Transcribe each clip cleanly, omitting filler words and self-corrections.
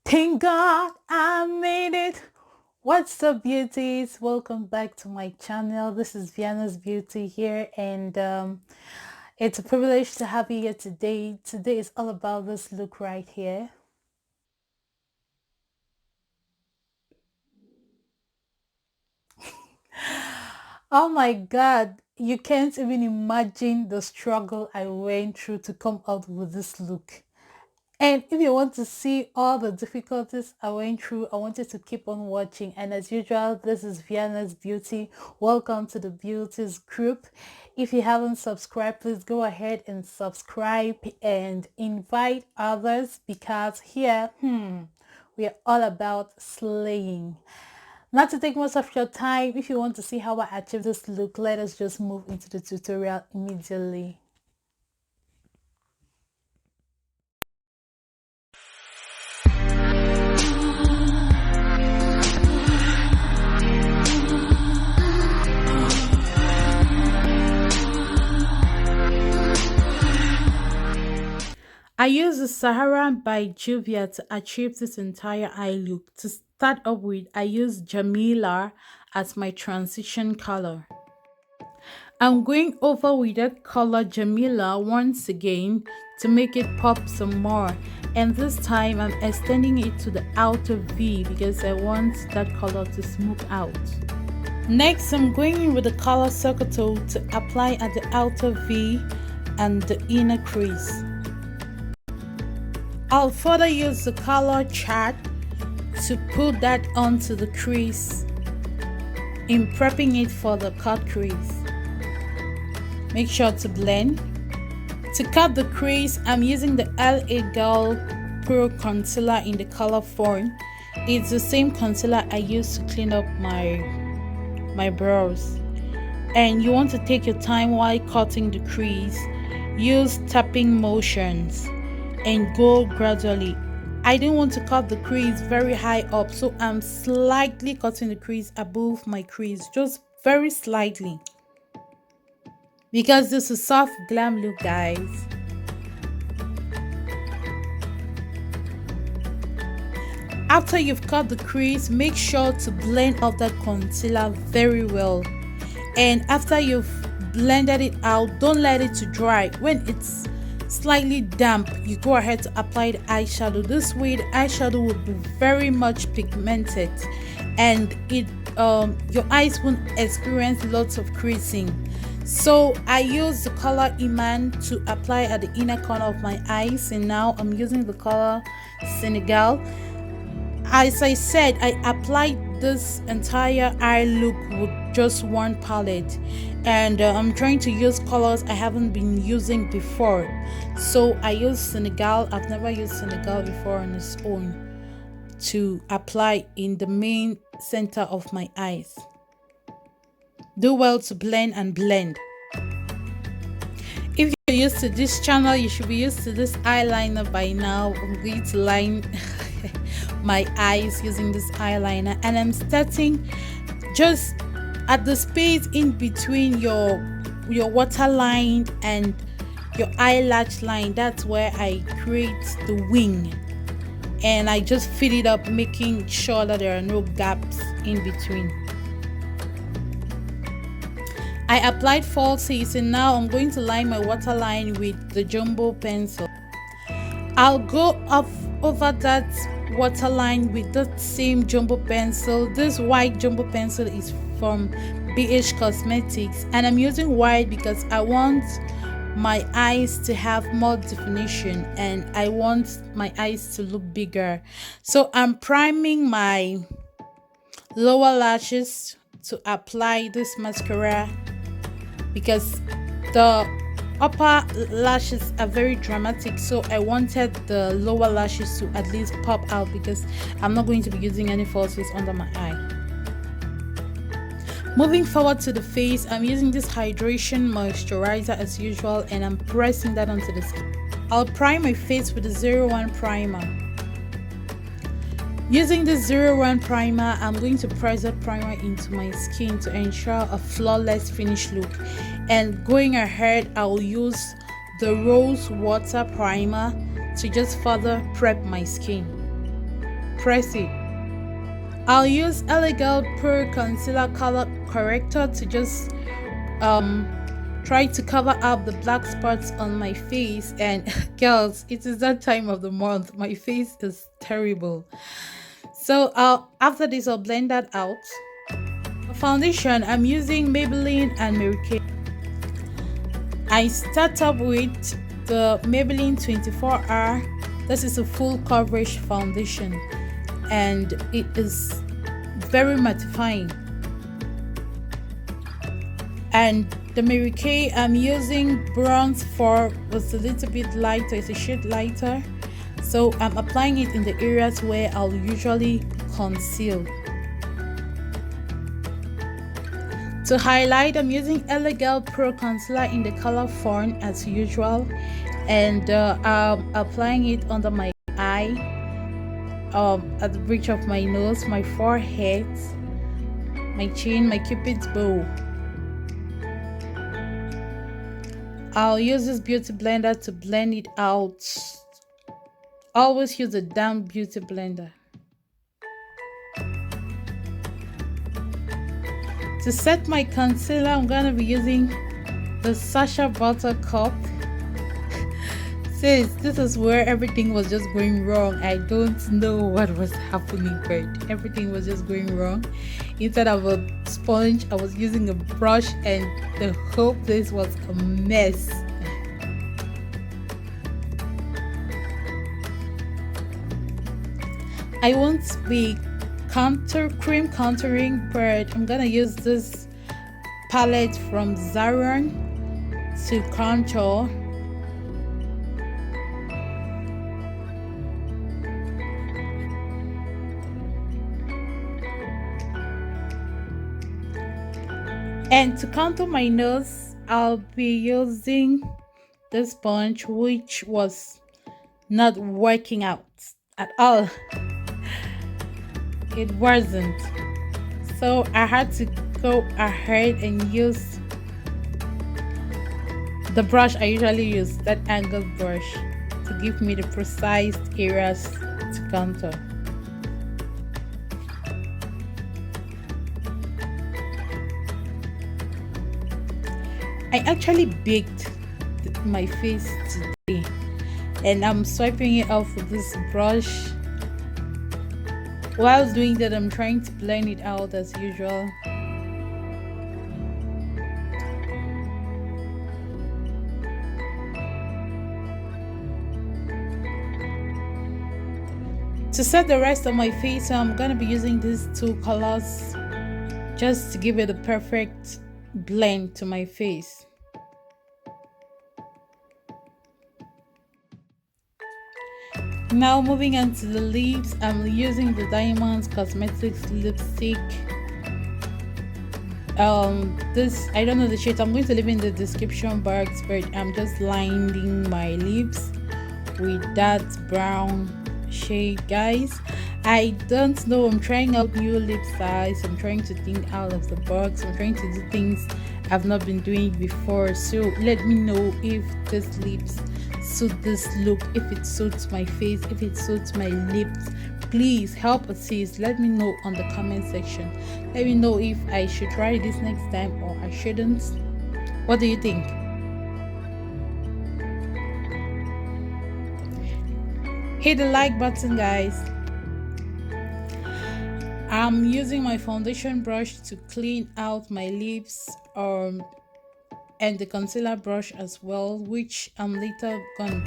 Thank God I made it. What's up, beauties? Welcome back to my channel. This is Vienna's Beauty here, and it's a privilege to have you here today. Today is all about this look right here. Oh my God, you can't even imagine the struggle I went through to come out with this look. And if you want to see all the difficulties I went through, I want you to keep on watching. And as usual, this is Vienna's Beauty. Welcome to the Beauties group. If you haven't subscribed, please go ahead and subscribe and invite others because here, we are all about slaying. Not to take most of your time, if you want to see how I achieve this look, let us just move into the tutorial immediately. I use the Sahara by Juvia to achieve this entire eye look. To start up with, I use Jamila as my transition color. I'm going over with that color Jamila once again to make it pop some more, and this time I'm extending it to the outer V because I want that color to smooth out. Next, I'm going in with the color Circle to apply at the outer V and the inner crease. I'll further use the color chart to put that onto the crease in prepping it for the cut crease. Make sure to blend. To cut the crease, I'm using the LA Girl Pro Concealer in the color Form. It's the same concealer I use to clean up my brows. And you want to take your time while cutting the crease. Use tapping motions and go gradually. I didn't want to cut the crease very high up, so I'm slightly cutting the crease above my crease, just very slightly, because this is soft glam look, guys. After you've cut the crease, make sure to blend out that concealer very well, and after you've blended it out, don't let it to dry. When it's slightly damp, you go ahead to apply the eyeshadow. This way the eyeshadow will be very much pigmented, and your eyes won't experience lots of creasing. So I use the color Iman to apply at the inner corner of my eyes, and now I'm using the color Senegal. As I said, I applied this entire eye look with just one palette, and I'm trying to use colors I haven't been using before. So I use Senegal. I've never used Senegal before on its own to apply in the main center of my eyes. Do well to blend and blend. If you're used to this channel, you should be used to this eyeliner by now. I'm going to line my eyes using this eyeliner, and I'm starting just at the space in between your waterline and your eyelash line. That's where I create the wing, and I just fill it up, making sure that there are no gaps in between. I applied falsies, and now I'm going to line my waterline with the jumbo pencil. I'll go up over that waterline with the same jumbo pencil. This white jumbo pencil is from BH Cosmetics, and I'm using white because I want my eyes to have more definition and I want my eyes to look bigger. So I'm priming my lower lashes to apply this mascara because the upper lashes are very dramatic, so I wanted the lower lashes to at least pop out because I'm not going to be using any falsies under my eye. Moving forward to the face, I'm using this hydration moisturizer as usual, and I'm pressing that onto the skin. I'll prime my face with the 01 primer. Using the 01 primer, I'm going to press that primer into my skin to ensure a flawless finish look. And going ahead, I'll use the rose water primer to just further prep my skin. press it. I'll use Elegant Pro Concealer Color Corrector to just try to cover up the black spots on my face. And girls, it is that time of the month. My face is terrible. So after this, I'll blend that out. For foundation, I'm using Maybelline and Mary Kay. I start up with the Maybelline 24-hour. This is a full coverage foundation and it is very mattifying. And the Mary Kay I'm using bronze for was a little bit lighter, it's a shade lighter, so I'm applying it in the areas where I'll usually conceal. To highlight, I'm using Elegant Pro Concealer in the color Fawn as usual, and I'm applying it under my eye, at the bridge of my nose, my forehead, my chin, my cupid's bow. I'll use this beauty blender to blend it out. Always use a damp beauty blender. To set my concealer, I'm gonna be using the Sacha Buttercup. Sis, this is where everything was just going wrong. I don't know what was happening, but everything was just going wrong. Instead of a sponge, I was using a brush and the whole place was a mess. I won't be cream contouring, but I'm gonna use this palette from Zaron to contour. And to contour my nose, I'll be using this sponge, which was not working out at all. It wasn't. So I had to go ahead and use the brush I usually use, that angled brush, to give me the precise areas to contour. I actually baked my face today and I'm swiping it off with this brush. While doing that, I'm trying to blend it out as usual. To set the rest of my face, I'm gonna be using these two colors just to give it a perfect blend to my face. Now moving on to the lips, I'm using the Diamonds Cosmetics lipstick. This, I don't know the shade, I'm going to leave in the description box, but I'm just lining my lips with that brown shade, guys. I don't know, I'm trying out new lip size, I'm trying to think out of the box, I'm trying to do things I've not been doing before, so let me know if this lips suit this look, if it suits my face, if it suits my lips. Please help assist, let me know on the comment section. Let me know if I should try this next time or I shouldn't. What do you think? Hit the like button, guys. I'm using my foundation brush to clean out my lips, and the concealer brush as well, which I'm later gonna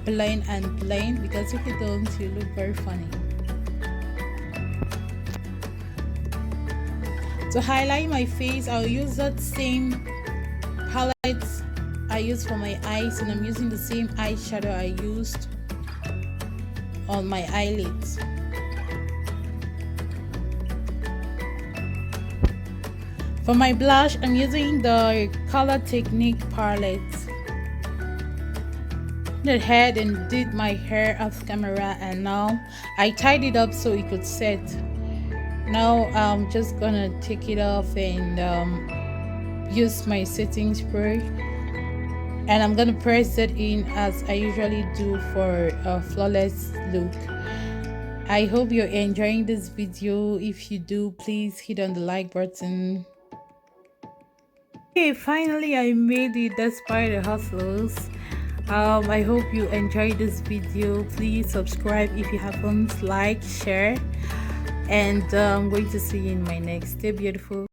blend and blend, because if you don't, you look very funny. To highlight my face, I'll use that same palette I used for my eyes, and I'm using the same eyeshadow I used on my eyelids. For my blush, I'm using the Color Technique palette. Went ahead and did my hair off camera, and now I tied it up so it could set. Now I'm just gonna take it off and use my setting spray, and I'm gonna press it in as I usually do for a flawless look. I hope you're enjoying this video. If you do, please hit on the like button. Okay, finally I made it despite the hustles. I hope you enjoyed this video. Please subscribe if you haven't, like, share, and I'm going to see you in my next. Stay beautiful.